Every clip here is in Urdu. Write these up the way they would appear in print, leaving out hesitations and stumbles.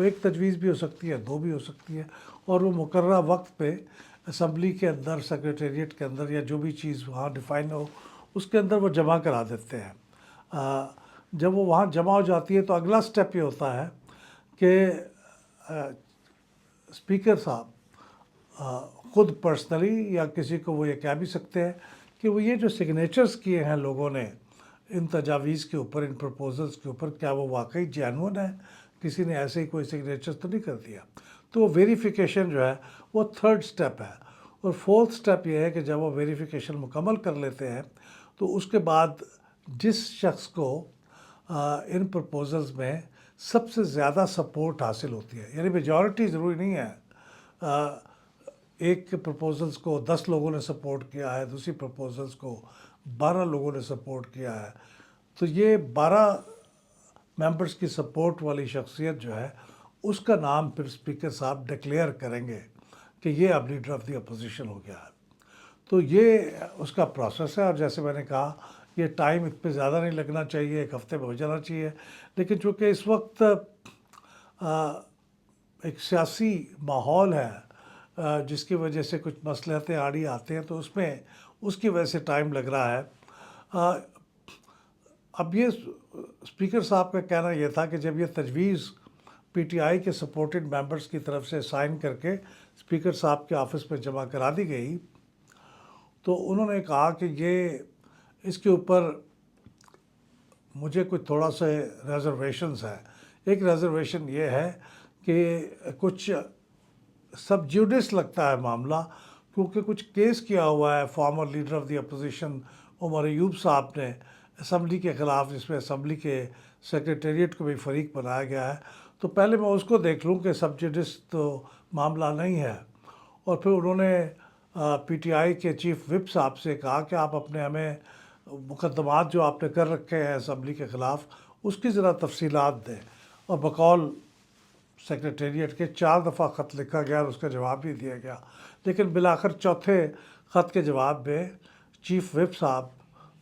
وہ ایک تجویز بھی ہو سکتی ہے، دو بھی ہو سکتی ہے، اور وہ مقررہ وقت پہ اسمبلی کے اندر، سیکریٹریٹ کے اندر، یا جو بھی چیز وہاں ڈیفائن ہو اس کے اندر وہ جمع کرا دیتے ہیں۔ جب وہ وہاں جمع ہو جاتی ہے تو اگلا سٹیپ یہ ہوتا ہے کہ اسپیکر صاحب خود پرسنلی یا کسی کو وہ یہ کہہ بھی سکتے ہیں کہ وہ یہ جو سگنیچرز کیے ہیں لوگوں نے ان تجاویز کے اوپر، ان پرپوزلز کے اوپر، کیا وہ واقعی جینون ہے؟ کسی نے ایسے ہی کوئی سگنیچر تو نہیں کر دیا؟ تو وہ ویریفیکیشن جو ہے وہ تھرڈ سٹیپ ہے۔ اور فورتھ سٹیپ یہ ہے کہ جب وہ ویریفیکیشن مکمل کر لیتے ہیں تو اس کے بعد جس شخص کو ان پرپوزلز میں سب سے زیادہ سپورٹ حاصل ہوتی ہے، یعنی میجورٹی ضروری نہیں ہے، ایک پرپوزلز کو 10 لوگوں نے سپورٹ کیا ہے، دوسری پرپوزلز کو 12 لوگوں نے سپورٹ کیا ہے، تو یہ 12 ممبرز کی سپورٹ والی شخصیت جو ہے اس کا نام پھر اسپیکر صاحب ڈکلیئر کریں گے کہ یہ اب لیڈر آف دی اپوزیشن ہو گیا ہے۔ تو یہ اس کا پروسیس ہے، اور جیسے میں نے کہا یہ ٹائم اس پہ زیادہ نہیں لگنا چاہیے، ایک ہفتے میں ہو جانا چاہیے، لیکن چونکہ اس وقت ایک سیاسی ماحول ہے جس کی وجہ سے کچھ مصلحتیں آڑی آتے ہیں، تو اس میں اس کی وجہ سے ٹائم لگ رہا ہے۔ اب یہ اسپیکر صاحب کا کہنا یہ تھا کہ جب یہ تجویز پی ٹی آئی کے سپورٹڈ ممبرز کی طرف سے سائن کر کے اسپیکر صاحب کے آفس میں جمع کرا دی گئی تو انہوں نے کہا کہ یہ اس کے اوپر مجھے کوئی تھوڑا سا ریزرویشنز ہے۔ ایک ریزرویشن یہ ہے کہ کچھ سب جیوڈس لگتا ہے معاملہ، کیونکہ کچھ کیس کیا ہوا ہے former leader of the opposition Omar Ayub صاحب نے اسمبلی کے خلاف، جس میں اسمبلی کے سیکریٹریٹ کو بھی فریق بنایا گیا ہے۔ تو پہلے میں اس کو دیکھ لوں کہ سب جیوڈس تو معاملہ نہیں ہے۔ اور پھر انہوں نے پی ٹی آئی کے چیف وپ صاحب سے کہا کہ آپ اپنے ہمیں مقدمات جو آپ نے کر رکھے ہیں اسمبلی کے خلاف اس کی ذرا تفصیلات دیں، اور بقول سیکریٹریٹ کے 4 دفعہ خط لکھا گیا اور اس کا جواب بھی دیا گیا، لیکن بالآخر چوتھے خط کے جواب میں چیف وپ صاحب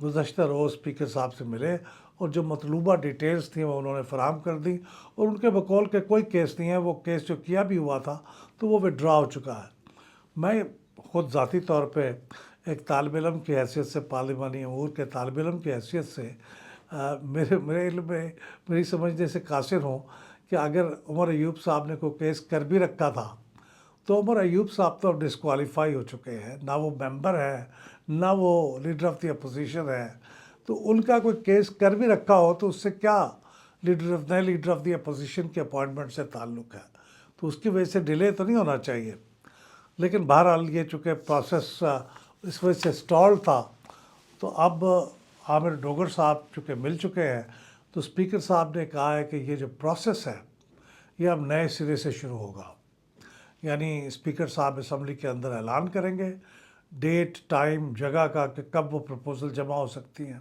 گزشتہ روز اسپیکر صاحب سے ملے اور جو مطلوبہ ڈیٹیلز تھیں وہ انہوں نے فراہم کر دی، اور ان کے بقول کہ کوئی کیس نہیں ہے، وہ کیس جو کیا بھی ہوا تھا تو وہ ودرا ہو چکا ہے۔ میں خود ذاتی طور پہ ایک طالب علم کی حیثیت سے، پارلیمانی امور کے طالب علم کی حیثیت سے میرے علم میں، میری سمجھنے سے قاصر ہوں کہ اگر عمر ایوب صاحب نے کوئی کیس کر بھی رکھا تھا تو عمر ایوب صاحب تو اب ڈسکوالیفائی ہو چکے ہیں، نہ وہ ممبر ہے نہ وہ لیڈر آف دی اپوزیشن ہے، تو ان کا کوئی کیس کر بھی رکھا ہو تو اس سے کیا نئے لیڈر آف دی اپوزیشن کے اپوائنٹمنٹ سے تعلق ہے؟ تو اس کی وجہ سے ڈیلے تو نہیں ہونا چاہیے۔ لیکن بہرحال یہ چونکہ پروسیس اس وجہ سے سٹال تھا، تو اب عامر ڈوگر صاحب چونکہ مل چکے ہیں تو اسپیکر صاحب نے کہا ہے کہ یہ جو پروسیس ہے یہ اب نئے سرے سے شروع ہوگا، یعنی اسپیکر صاحب اسمبلی کے اندر اعلان کریں گے ڈیٹ، ٹائم، جگہ کا کہ کب وہ پرپوزل جمع ہو سکتی ہیں،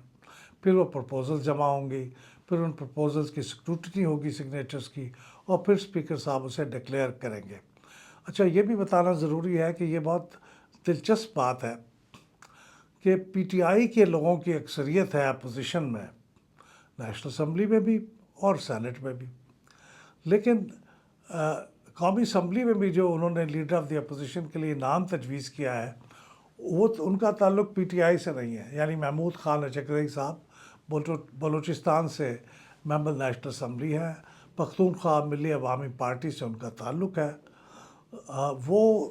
پھر وہ پرپوزل جمع ہوں گی، پھر ان پرپوزلز کی اسکروٹنی ہوگی سگنیچرز کی، اور پھر اسپیکر صاحب اسے ڈکلیئر کریں گے۔ اچھا، یہ بھی بتانا ضروری ہے کہ یہ بہت دلچسپ بات ہے کہ پی ٹی آئی کے لوگوں کی اکثریت ہے اپوزیشن میں، نیشنل اسمبلی میں بھی اور سینٹ میں بھی، لیکن قومی اسمبلی میں بھی جو انہوں نے لیڈر آف دی اپوزیشن کے لیے نام تجویز کیا ہے وہ ان کا تعلق پی ٹی آئی سے نہیں ہے، یعنی محمود خان اچکزئی صاحب بلوچستان سے ممبر نیشنل اسمبلی ہے، پختونخوا ملی عوامی پارٹی سے ان کا تعلق ہے، وہ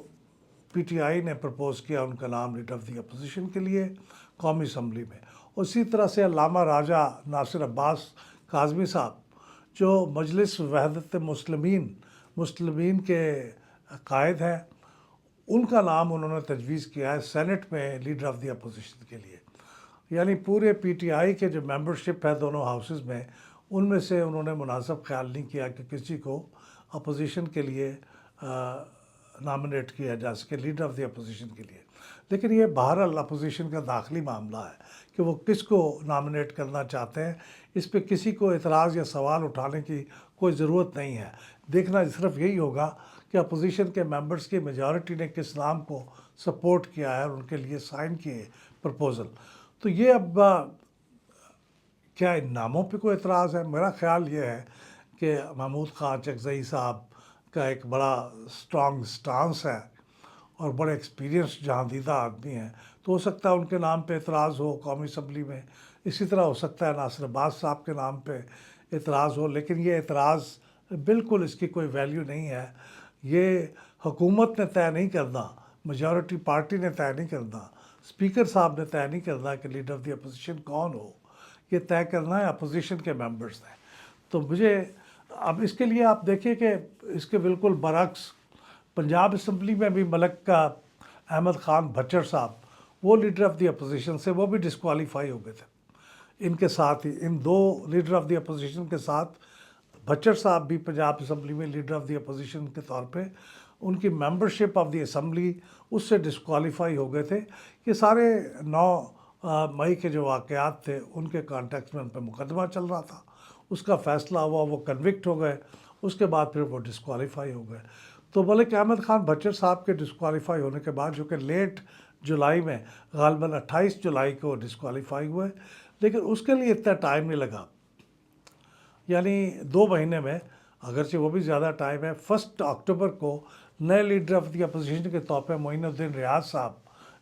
پی ٹی آئی نے پرپوز کیا ان کا نام لیڈر آف دی اپوزیشن کے لیے قومی اسمبلی میں۔ اسی طرح سے علامہ راجہ ناصر عباس کاظمی صاحب جو مجلس وحدت مسلمین کے قائد ہیں، ان کا نام انہوں نے تجویز کیا ہے سینٹ میں لیڈر آف دی اپوزیشن کے لیے۔ یعنی پورے پی ٹی آئی کے جو ممبرشپ ہے دونوں ہاؤسز میں، ان میں سے انہوں نے مناسب خیال نہیں کیا کہ کسی کو اپوزیشن کے لیے نامنیٹ کیا جا سکے لیڈر آف دی اپوزیشن کے لیے۔ لیکن یہ بہرحال اپوزیشن کا داخلی معاملہ ہے کہ وہ کس کو نامنیٹ کرنا چاہتے ہیں، اس پہ کسی کو اعتراض یا سوال اٹھانے کی کوئی ضرورت نہیں ہے۔ دیکھنا صرف یہی ہوگا کہ اپوزیشن کے ممبرز کی میجارٹی نے کس نام کو سپورٹ کیا ہے اور ان کے لیے سائن کیے پرپوزل۔ تو یہ اب کیا ان ناموں پہ کوئی اعتراض ہے؟ میرا خیال یہ ہے کہ محمود خان چکزئی صاحب کا ایک بڑا اسٹرانگ سٹانس ہے اور بڑے ایکسپیرینس جہاندیدہ آدمی ہیں، تو ہو سکتا ہے ان کے نام پہ اعتراض ہو قومی اسمبلی میں. اسی طرح ہو سکتا ہے ناصر عباس صاحب کے نام پہ اعتراض ہو، لیکن یہ اعتراض بالکل اس کی کوئی ویلیو نہیں ہے. یہ حکومت نے طے نہیں کرنا، میجورٹی پارٹی نے طے نہیں کرنا، اسپیکر صاحب نے طے نہیں کرنا کہ لیڈر آف دی اپوزیشن کون ہو. یہ طے کرنا ہے اپوزیشن کے ممبرز نے. تو مجھے اب اس کے لیے آپ دیکھیں کہ اس کے بالکل برعکس پنجاب اسمبلی میں بھی ملک کا احمد خان بھچر صاحب، وہ لیڈر آف دی اپوزیشن سے وہ بھی ڈسکوالیفائی ہو گئے تھے. ان کے ساتھ ہی ان دو لیڈر آف دی اپوزیشن کے ساتھ بھچر صاحب بھی پنجاب اسمبلی میں لیڈر آف دی اپوزیشن کے طور پہ ان کی ممبرشپ آف دی اسمبلی اس سے ڈسکوالیفائی ہو گئے تھے. یہ سارے 9 مئی کے جو واقعات تھے ان کے کانٹیکس میں ان پہ مقدمہ چل رہا تھا. اس کا فیصلہ ہوا، وہ کنوکٹ ہو گئے، اس کے بعد پھر وہ ڈسکوالیفائی ہو گئے. تو ملک احمد خان بھچر صاحب کے ڈسکوالیفائی ہونے کے بعد، جو کہ لیٹ جولائی میں غالباً 28 جولائی کو ڈسکوالیفائی ہوئے، لیکن اس کے لیے اتنا ٹائم نہیں لگا، یعنی 2 مہینے میں، اگرچہ وہ بھی زیادہ ٹائم ہے. 1 اکتوبر کو نئے لیڈر آف دی اپوزیشن کے طور پہ معین الدین ریاض صاحب،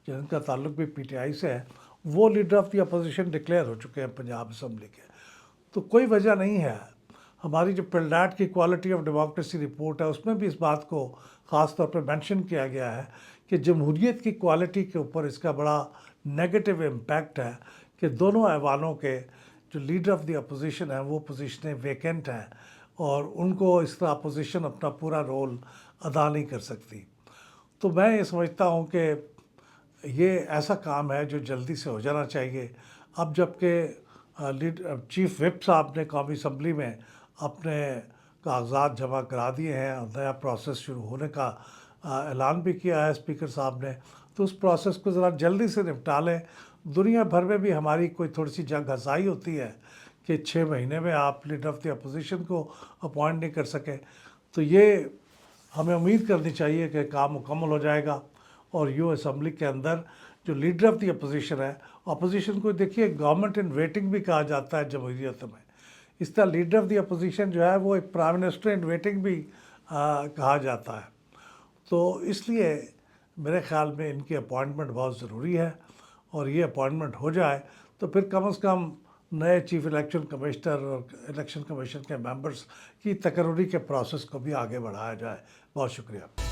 جن کا تعلق بھی پی ٹی آئی سے ہے، وہ leader of the opposition declare ہو چکے ہیں پنجاب اسمبلی کے. تو کوئی وجہ نہیں ہے. ہماری جو پلڈیٹ کی کوالٹی آف ڈیموکریسی رپورٹ ہے، اس میں بھی اس بات کو خاص طور پہ مینشن کیا گیا ہے کہ جمہوریت کی کوالٹی کے اوپر اس کا بڑا نیگیٹو امپیکٹ ہے کہ دونوں ایوانوں کے جو لیڈر آف دی اپوزیشن ہیں وہ پوزیشنیں ویکنٹ ہیں اور ان کو اس طرح اپوزیشن اپنا پورا رول ادا نہیں کر سکتی. تو میں یہ سمجھتا ہوں کہ یہ ایسا کام ہے جو جلدی سے ہو جانا چاہیے. اب جب کہ چیف وپ صاحب نے قومی اسمبلی میں اپنے کاغذات جمع کرا دیے ہیں اور نیا پروسیس شروع ہونے کا اعلان بھی کیا ہے اسپیکر صاحب نے، تو اس پروسیس کو ذرا جلدی سے نپٹا لیں. دنیا بھر میں بھی ہماری کوئی تھوڑی سی جنگ ہزائی ہوتی ہے کہ 6 مہینے میں آپ لیڈر آف دی اپوزیشن کو اپوائنٹ نہیں کر سکے. تو یہ ہمیں امید کرنی چاہیے کہ کام مکمل ہو جائے گا. اور یو اسمبلی کے اندر جو لیڈر آف دی اپوزیشن ہے، اپوزیشن کو دیکھیے گورنمنٹ ان ویٹنگ بھی کہا جاتا ہے جمہوریت میں. اس طرح لیڈر آف دی اپوزیشن جو ہے وہ ایک پرائم منسٹر ان ویٹنگ بھی کہا جاتا ہے. تو اس لیے میرے خیال میں ان کی اپوائنٹمنٹ بہت ضروری ہے، اور یہ اپوائنٹمنٹ ہو جائے تو پھر کم از کم نئے چیف الیکشن کمشنر اور الیکشن کمیشن کے ممبرز کی تقرری کے پروسیس کو بھی آگے بڑھایا جائے. بہت شکریہ.